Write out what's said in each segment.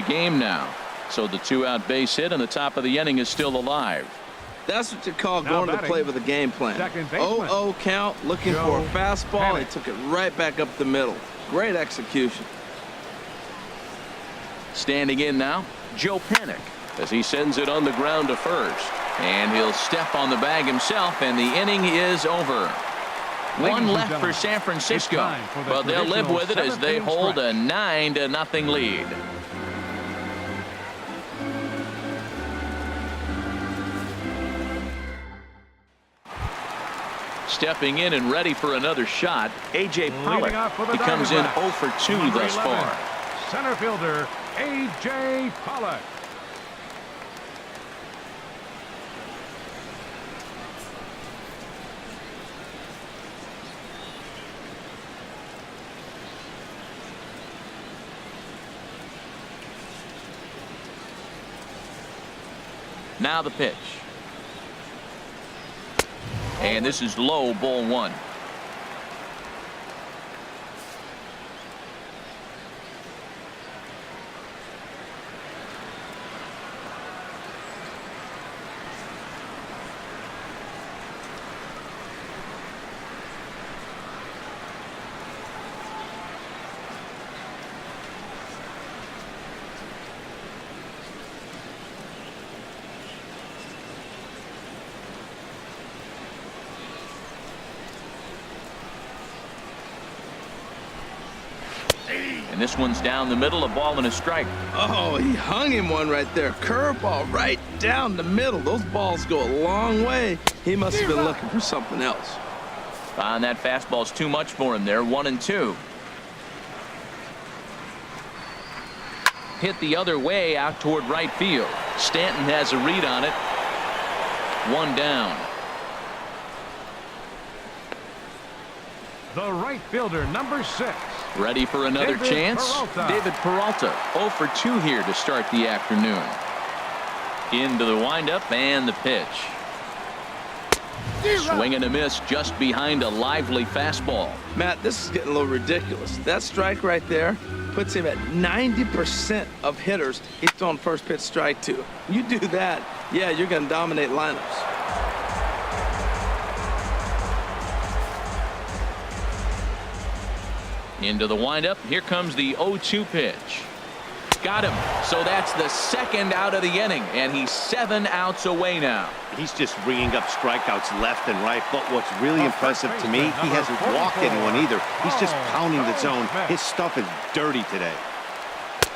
game now. So the 2-out base hit and the top of the inning is still alive. That's what you call going to play with a game plan. 0-0 count, looking for a fastball. He took it right back up the middle. Great execution. Standing in now, Joe Panic, as he sends it on the ground to first. And he'll step on the bag himself, and the inning is over. One left for San Francisco, but they'll live with it as they hold a 9-0 lead. Stepping in and ready for another shot, A.J. Pollock. He comes in 0 for 2 thus far. Center fielder A.J. Pollock. Now the pitch. And this is low, ball 1. And this one's down the middle, a ball and a strike. Oh, he hung him one right there. Curveball right down the middle. Those balls go a long way. He must have been looking for something else. And that fastball's too much for him there. 1-2. Hit the other way out toward right field. Stanton has a read on it. 1 down. The right fielder, number 6. Ready for another chance. David Peralta 0 for 2 here to start the afternoon. Into the windup and the pitch. Swing and a miss just behind a lively fastball. Matt, this is getting a little ridiculous. That strike right there puts him at 90% of hitters he's thrown first pitch strike to. You do that, yeah, you're going to dominate lineups. Into the windup. Here comes the 0-2 pitch. Got him. So that's the second out of the inning, and he's 7 outs away now. He's just ringing up strikeouts left and right. But what's really impressive to me, he hasn't walked anyone either. He's just pounding the zone. His stuff is dirty today.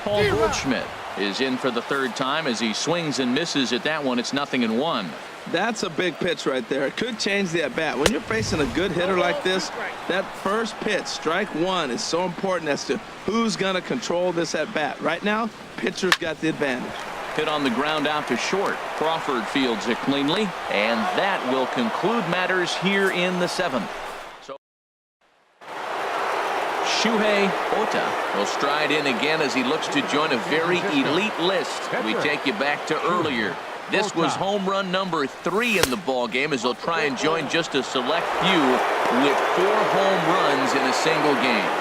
Paul Goldschmidt is in for the 3rd time as he swings and misses at that one. It's 0-1. That's a big pitch right there. It could change the at-bat. When you're facing a good hitter like this, that first pitch, strike 1, is so important as to who's going to control this at-bat. Right now, pitcher's got the advantage. Hit on the ground out to short. Crawford fields it cleanly, and that will conclude matters here in the 7th. So Shohei Ohtani will stride in again as he looks to join a very elite list. We take you back to earlier. This was home run number 3 in the ball game as they'll try and join just a select few with 4 home runs in a single game.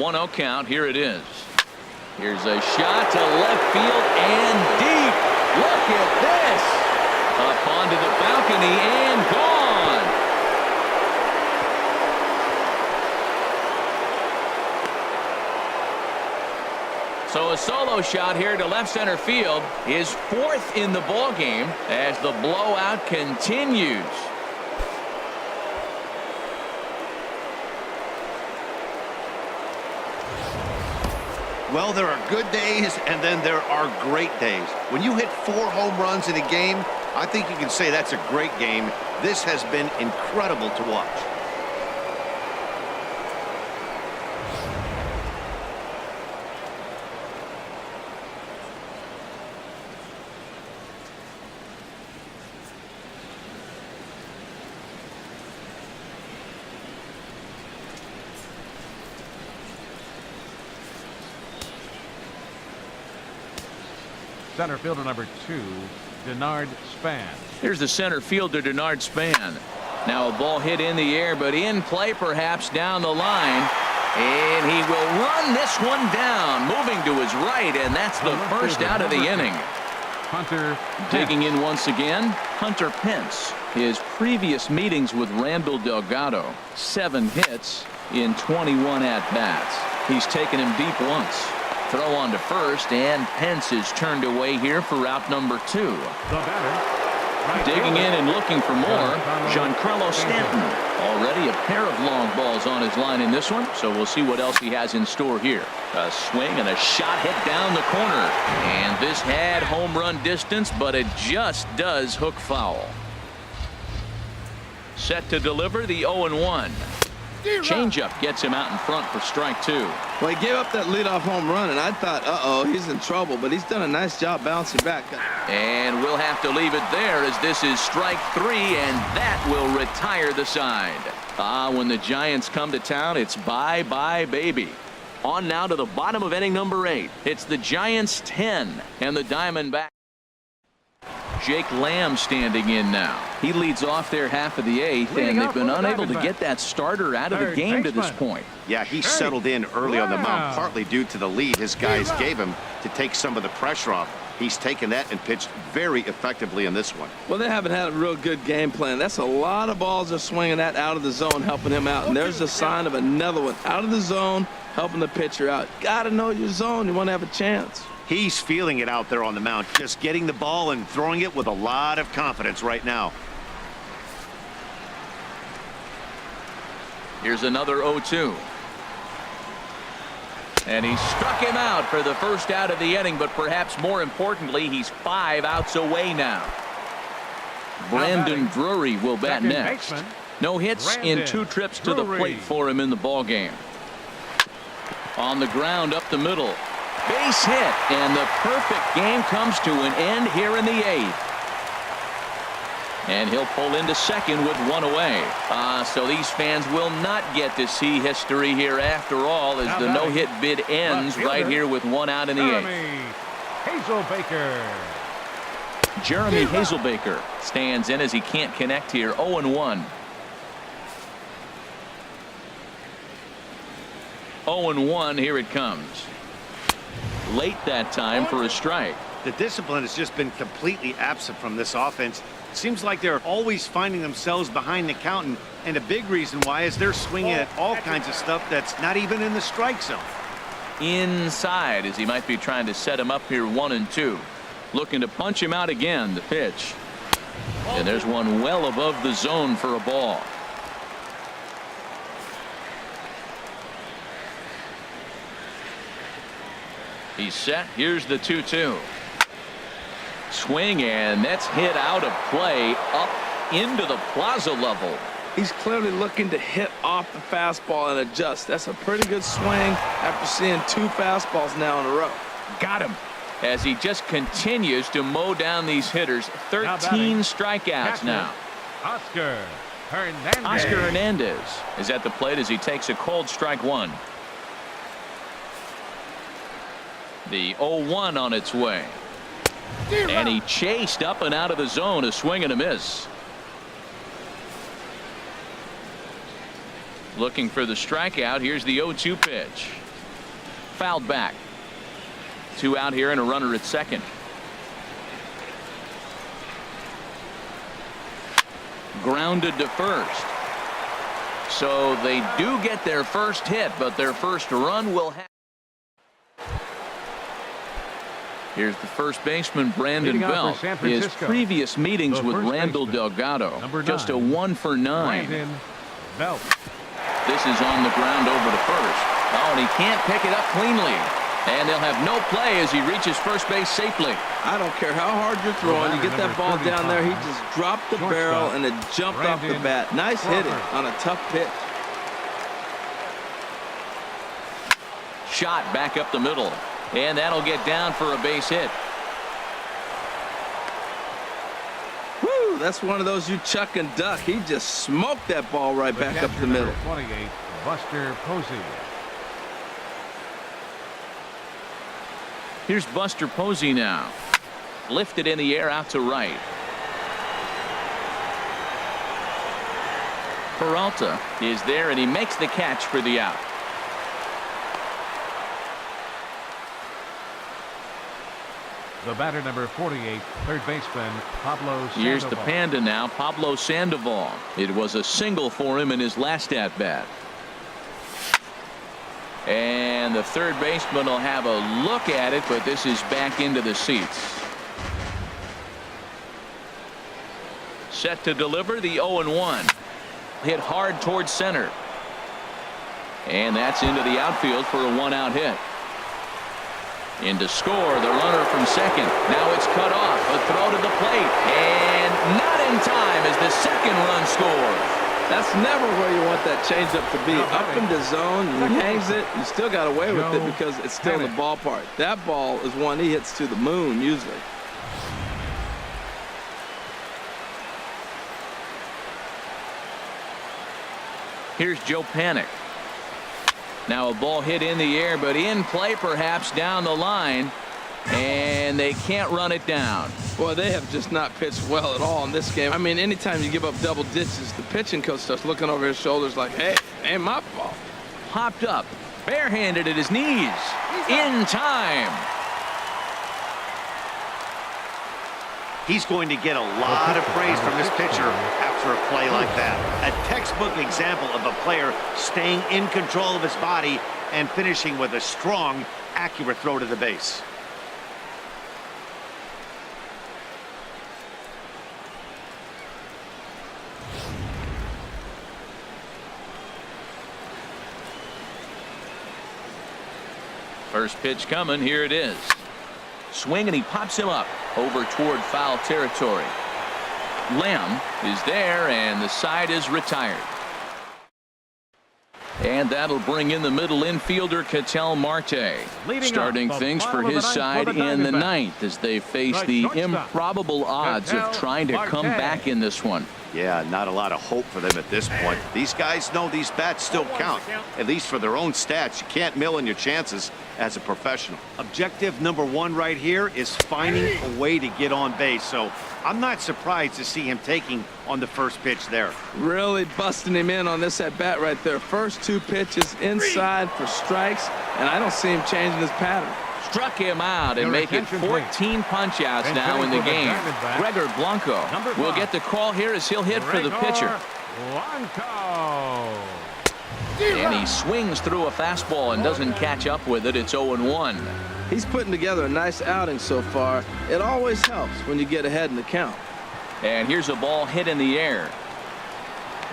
One 0 count. Here it is. Here's a shot to left field and deep. Look at this. Up onto the balcony and gone. So a solo shot here to left center field, is 4th in the ball game as the blowout continues. Well, there are good days and then there are great days. When you hit 4 home runs in a game, I think you can say that's a great game. This has been incredible to watch. Center fielder number 2, Denard Span. Here's the center fielder, Denard Span. Now a ball hit in the air, but in play perhaps down the line. And he will run this one down, moving to his right, and that's the first out of the inning. Hunter Digging in once again, Hunter Pence. His previous meetings with Randall Delgado, 7 hits in 21 at-bats. He's taken him deep once. Throw on to first, and Pence is turned away here for route number 2. the batter. Right Digging fielder. in and looking for more, Giancarlo Stanton. Already a pair of long balls on his line in this one, so we'll see what else he has in store here. A swing and a shot hit down the corner. And this had home run distance, but it just does hook foul. Set to deliver the 0-1. Changeup gets him out in front for strike 2. Well, he gave up that leadoff home run, and I thought, uh-oh, he's in trouble, but he's done a nice job bouncing back. And we'll have to leave it there as this is strike 3, and that will retire the side. When the Giants come to town, it's bye-bye, baby. On now to the bottom of inning number 8. It's the Giants 10 and the Diamondbacks. Jake Lamb standing in now. He leads off their half of the 8th, and they've been unable to get that starter out of the game to this point. Yeah, he settled in early on the mound, partly due to the lead his guys gave him to take some of the pressure off. He's taken that and pitched very effectively in this one. Well, they haven't had a real good game plan. That's a lot of balls they're swinging at out of the zone, helping him out. And there's a sign of another one out of the zone, helping the pitcher out. Got to know your zone. You want to have a chance. He's feeling it out there on the mound, just getting the ball and throwing it with a lot of confidence right now. Here's another 0-2. And he struck him out for the first out of the inning, but perhaps more importantly, he's 5 outs away now. Brandon Drury will bat next. No hits in 2 trips to the plate for him in the ballgame. On the ground up the middle. Base hit, and the perfect game comes to an end here in the 8th. And he'll pull into second with 1 away. So these fans will not get to see history here after all, as the no-hit bid ends right here with 1 out in the 8th. Jeremy Hazelbaker stands in as he can't connect here. 0-1. 0-1, here it comes. Late that time for a strike. The discipline has just been completely absent from this offense. Seems like they're always finding themselves behind the count, and a big reason why is they're swinging at all kinds of stuff that's not even in the strike zone. Inside, as he might be trying to set him up here 1-2. Looking to punch him out again. The pitch. And there's one well above the zone for a ball. He's set. Here's the 2-2. Swing, and that's hit out of play up into the plaza level. He's clearly looking to hit off the fastball and adjust. That's a pretty good swing after seeing 2 fastballs now in a row. Got him. As he just continues to mow down these hitters. 13 strikeouts now. Oscar Hernandez. Oscar Hernandez is at the plate as he takes a cold strike 1. The 0-1 on its way. And he chased up and out of the zone, a swing and a miss. Looking for the strikeout. Here's the 0-2 pitch. Fouled back. 2 out here and a runner at second. Grounded to first. So they do get their first hit, but their first run will have. Here's the first baseman, Brandon Belt. His previous meetings with Randall Delgado, just a 1 for 9. Belt. This is on the ground over to first. Oh, and he can't pick it up cleanly. And they'll have no play as he reaches first base safely. I don't care how hard you're throwing. You get that ball down there, he just dropped the barrel and it jumped off the bat. Nice hitting on a tough pitch. Shot back up the middle. And that'll get down for a base hit. Woo, that's one of those you chuck and duck. He just smoked that ball right back up the middle. 28, Buster Posey. Here's Buster Posey now. Lifted in the air out to right. Peralta is there, and he makes the catch for the out. The batter, number 48, third baseman Pablo Sandoval. Here's the Panda now, Pablo Sandoval. It was a single for him in his last at-bat. And the third baseman will have a look at it, but this is back into the seats. Set to deliver the 0-1. Hit hard towards center. And that's into the outfield for a one-out hit. In to score, the runner from second. Now it's cut off. A throw to the plate. And not in time as the second run scores. That's never where you want that changeup to be. Up in the zone, he hangs it. You still got away with it because it's still in the ballpark. That ball is one he hits to the moon usually. Here's Joe Panic. Now a ball hit in the air, but in play perhaps down the line. And they can't run it down. Boy, they have just not pitched well at all in this game. I mean, anytime you give up double digits, the pitching coach starts looking over his shoulders like, hey, ain't my fault. Hopped up, barehanded at his knees. In time. He's going to get a lot of praise from this pitcher after a play like that. A textbook example of a player staying in control of his body and finishing with a strong, accurate throw to the base. First pitch coming. Here it is. Swing, and he pops him up over toward foul territory. Lamb is there, and the side is retired. And that'll bring in the middle infielder, Ketel Marte. Starting things for his side in the ninth as they face the improbable odds of trying to come back in this one. Yeah, not a lot of hope for them at this point. These guys know these bats still count, at least for their own stats. You can't mill in your chances as a professional. Objective number one right here is finding a way to get on base. So I'm not surprised to see him taking on the first pitch there. Really busting him in on this at bat right there. First two pitches inside for strikes, and I don't see him changing his pattern. Struck him out and make it 14 punch-outs now in the game. Gregor Blanco will get the call here as he'll hit for the pitcher. And he swings through a fastball and doesn't catch up with it. It's 0-1. He's putting together a nice outing so far. It always helps when you get ahead in the count. And here's a ball hit in the air.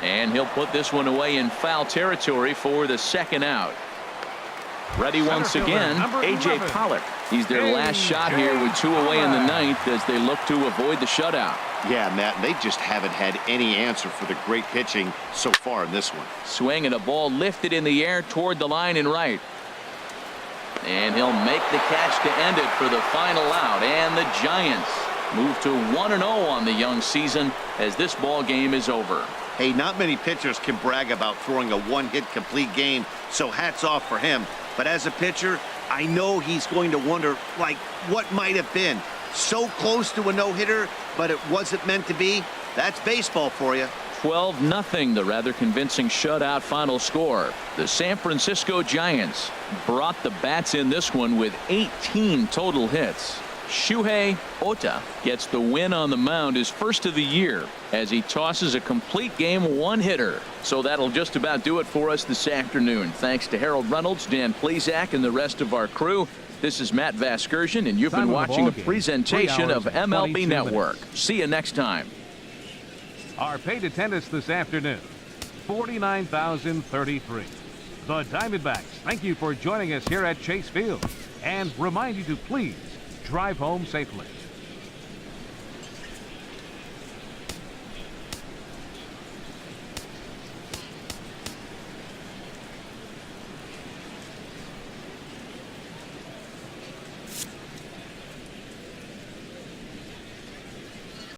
And he'll put this one away in foul territory for the second out. Ready once again, A.J. Pollock. He's their last shot here with two away in the ninth as they look to avoid the shutout. Yeah, Matt, they just haven't had any answer for the great pitching so far in this one. Swing and a ball lifted in the air toward the line and right. And he'll make the catch to end it for the final out. And the Giants move to 1-0 on the young season as this ball game is over. Hey, not many pitchers can brag about throwing a one-hit complete game, so hats off for him. But as a pitcher, I know he's going to wonder, like, what might have been. So close to a no-hitter, but it wasn't meant to be. That's baseball for you. 12-0, the rather convincing shutout final score. The San Francisco Giants brought the bats in this one with 18 total hits. Shohei Ohtani gets the win on the mound, his first of the year, as he tosses a complete game one-hitter. So that'll just about do it for us this afternoon. Thanks to Harold Reynolds, Dan Plesac, and the rest of our crew. This is Matt Vasgersian, and you've been watching a presentation of MLB Network. See you next time. Our paid attendance this afternoon, 49,033. The Diamondbacks thank you for joining us here at Chase Field and remind you to please drive home safely.